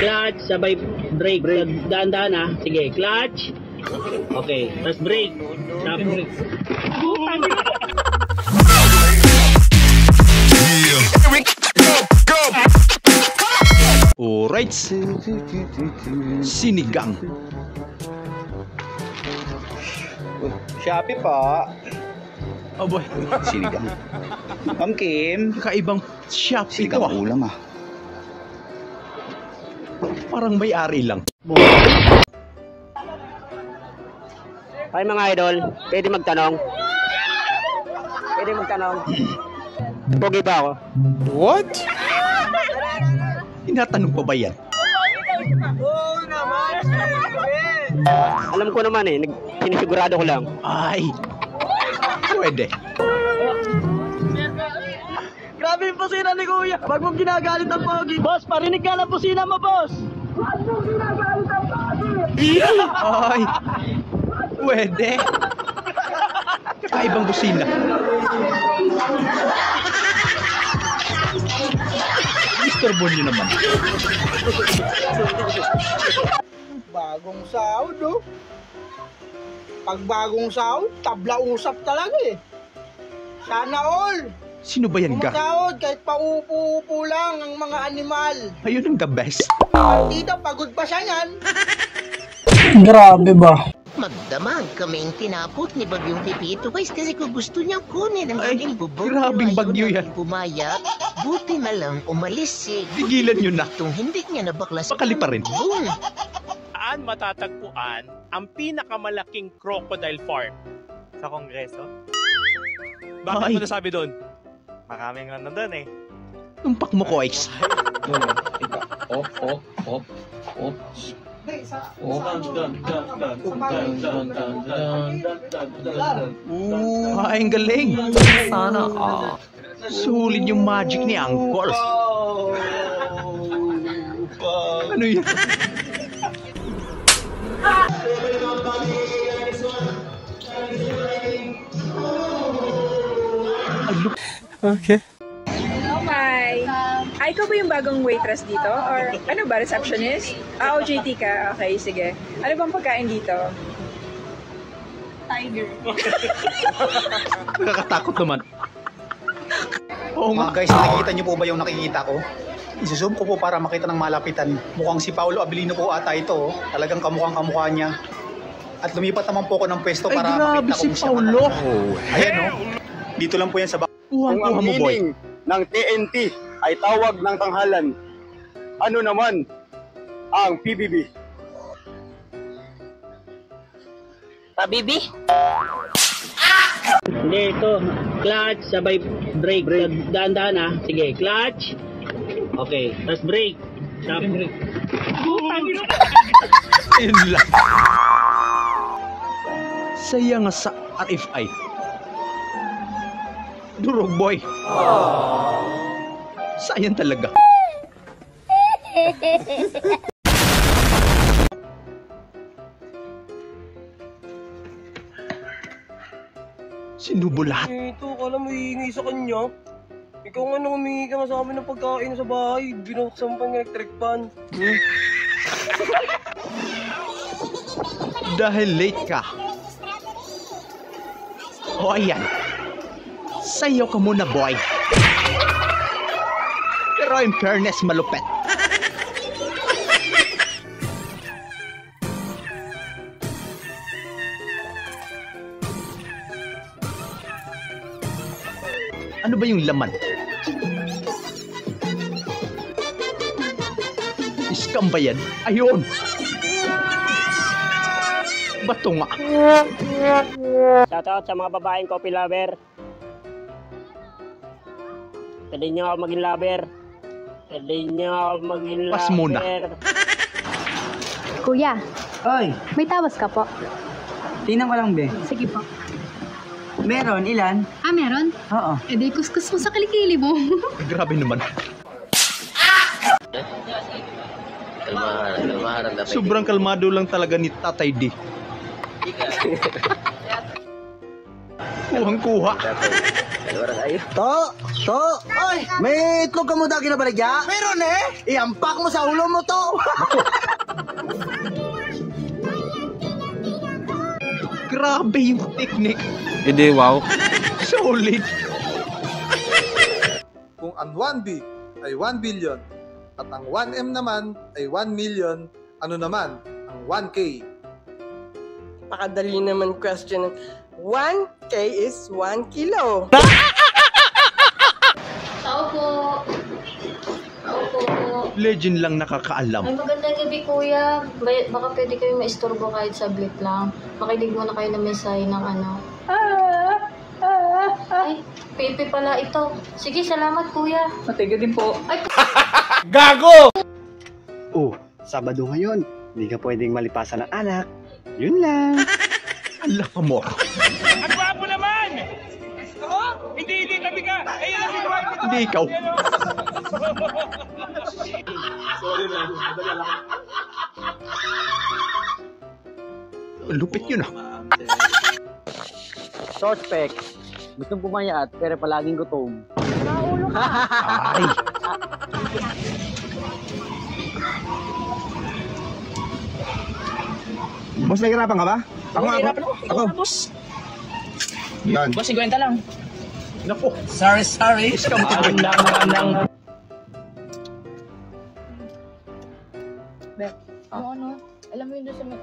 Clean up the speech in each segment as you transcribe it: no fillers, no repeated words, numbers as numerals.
Clutch, sabay brake. Dahan-dahan ha. Sige, clutch. Okay, tapos brake. Stop brake. Alright. Sinigang. Shopee po. Oh boy. Sinigang. Ma'am Kim. Kakaibang Shopee Sinigang ito. ulam ah. Parang may-ari lang. Hi mga idol, pwede magtanong? Pwede magtanong? Pogi ba ako? What? Tinatanong pa ba yan? Alam ko naman eh, sinisigurado ko lang. Ay. Pwede. Grabe yung pusina ni Kuya. Wag mong ginagalit ang pogi. Boss, parinig ka ng pusina mo, boss. Ay. Pwede. Kakaibang busina. Mr. Bonyo naman. Bagong sahod, oh. Pag bagong sahod, tabla usap talaga eh. Sana all. Sino ba yan ga? Sumasahod kahit paupo-upo lang ang mga animal. Ayun ang the best. Tita, pagod pa siya yan. Grabe ba? Magdamag kaming tinapot ni Bagyong Pipito guys kasi kung gusto niyang kunin ang Ay, aking bubog grabing bagyo yan. Pumaya, buti na lang umalis si Tigilan nyo na. Itong hindi niya nabaklas Pakali pa rin. Saan matatagpuan ang pinakamalaking crocodile farm? Sa Kongreso? Bakit Ay. mo nasabi doon? Maraming nandun eh. Tumpak mo ko, X. Ay, ang galing. Sana sulit yung magic ni Uncle. Ano yun? Okay. Oh my! Ay, ikaw ba yung bagong waitress dito? Or ano ba, receptionist? Ah, OJT ka. Okay, sige. Ano bang pagkain dito? Tiger. Nakakatakot naman. Oo Mga nga. guys, nakikita niyo po ba yung nakikita ko? Isuzoom ko po para makita ng malapitan. Mukhang si Paolo Abilino po ata ito. Oh. Talagang kamukhang kamukha niya. At lumipat naman po ako ng pwesto Ay, para grabe makita si kung siya Paolo. Ayan oh. Dito lang po yan sa Kuha mo, boy. ng TNT ay tawag ng tanghalan. Ano naman ang PBB? Pabibi? Hindi, ito. Clutch, sabay brake. Dahan-dahan ha. Sige, clutch. Okay, tapos brake. Stop brake. Ayun lang. Saya nga sa RFI. Durog boy. Sayang talaga. Sinubo lahat. Ito, kala mo hihingi sa kanya. Ikaw nga nang humingi ka nga sa amin ng pagkain sa bahay. Binuksan pa ng electric fan. Dahil late ka. O ayan. Sayaw ka muna, boy. Pero in fairness, malupet. Ano ba yung laman? Scam ba yan? Ayun! Bato nga. Shoutout sa mga babaeng coffee lover. Pwede nyo ako maging lover. Pwede nyo ako maging lover. Pas muna. Kuya, Oy, may tawas ka po. tingnan ko lang, be. Sige po. Meron, ilan? Ah, meron? Oo. E di kuskus mo sa kilikili mo. Grabe naman. Sobrang kalmado lang talaga ni Tatay D. Kuhang-kuha. To! Ay! May itlog ka mo dagi na baligya? Meron eh! Iampak mo sa ulo mo to! Grabe yung technique. Hindi, wow. Solid. Kung ang 1B ay 1 billion at ang 1M naman ay 1 million, ano naman ang 1K? Pakadali naman question. 1K is 1 kilo. Tao po. Tao po. Legend lang nakakaalam. Ay, magandang gabi, kuya. Baka pwede kayo maistorbo kahit saglit lang. Makinig muna kayo ng mensahe ng ano. Ay, Pepe pala ito. Sige, salamat, kuya. Matiga din po. Ay, Gago! Oh, Sabado ngayon. Hindi ka pwedeng malipasan ng anak. Yun lang. Ala ka mo. Ang gwapo naman! Ako? Hindi, tabi ka! Ayun ang gwapo! Hindi ikaw. Lupit yun ah. Suspect. Gustong pumayat pero palaging gutom. Ay. Boss, nahihirapan ka ba? Ako. Boss. Yan. Boss, 50 lang. Naku. Sorry. Scam to. ano? Alam mo yun doon sa mga...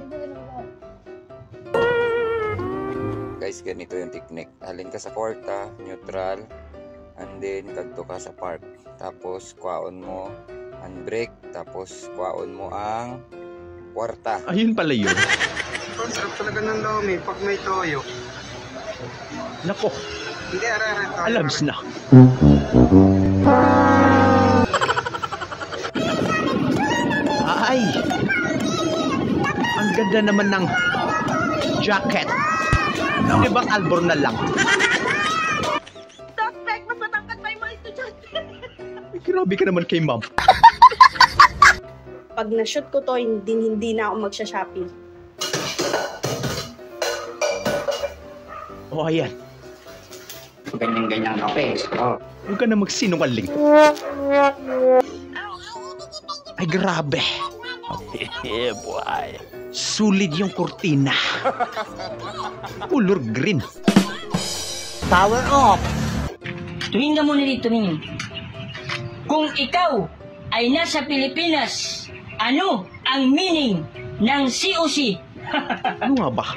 Guys, ganito yung technique. Halin ka sa kwarta, neutral, and then kadto ka sa park. Tapos kwaon mo ang brake, tapos kwaon mo ang kwarta. Ayun pala yun. Ang sarap talaga ng lomi pag may toyo. Naku. Hindi, ara. Alabs na. Ay. Ang ganda naman ng jacket. Di ba albor na lang? Suspect, mas matangkad pa yung mga estudyante. Ay, grabe ka naman kay ma'am. Pag na-shoot ko to, hindi na ako magsha-shopping. O, ayan. Ganyan-ganyan kape. Huwag ka na magsinungaling. Ay, grabe. Yeah, boy. Sulit yung kurtina. Color green. Power off. Tumingin ka muna dito, tumingin. Kung ikaw ay nasa Pilipinas, ano ang meaning ng COC? Ano nga ba?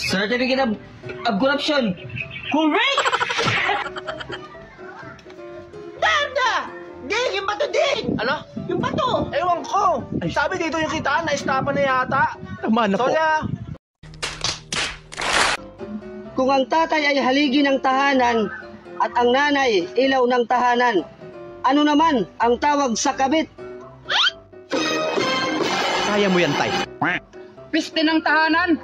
Certificate of Corruption. Correct! Ding! Yung bato, Ding! Ano? Yung bato! Ewan ko! Sabi dito yung kitaan, na-estapan na yata. Tama na po. Kung ang tatay ay haligi ng tahanan at ang nanay ilaw ng tahanan, ano naman ang tawag sa kabit? Kaya mo yan, tay. Piste ng tahanan.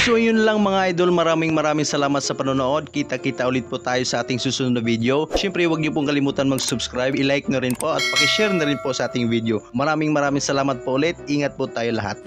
So yun lang mga idol, maraming salamat sa panonood. Kita-kita ulit po tayo sa ating susunod na video. Siyempre huwag niyo pong kalimutan mag-subscribe, i-like na rin po at pakishare na rin po sa ating video. Maraming salamat po ulit. Ingat po tayo lahat.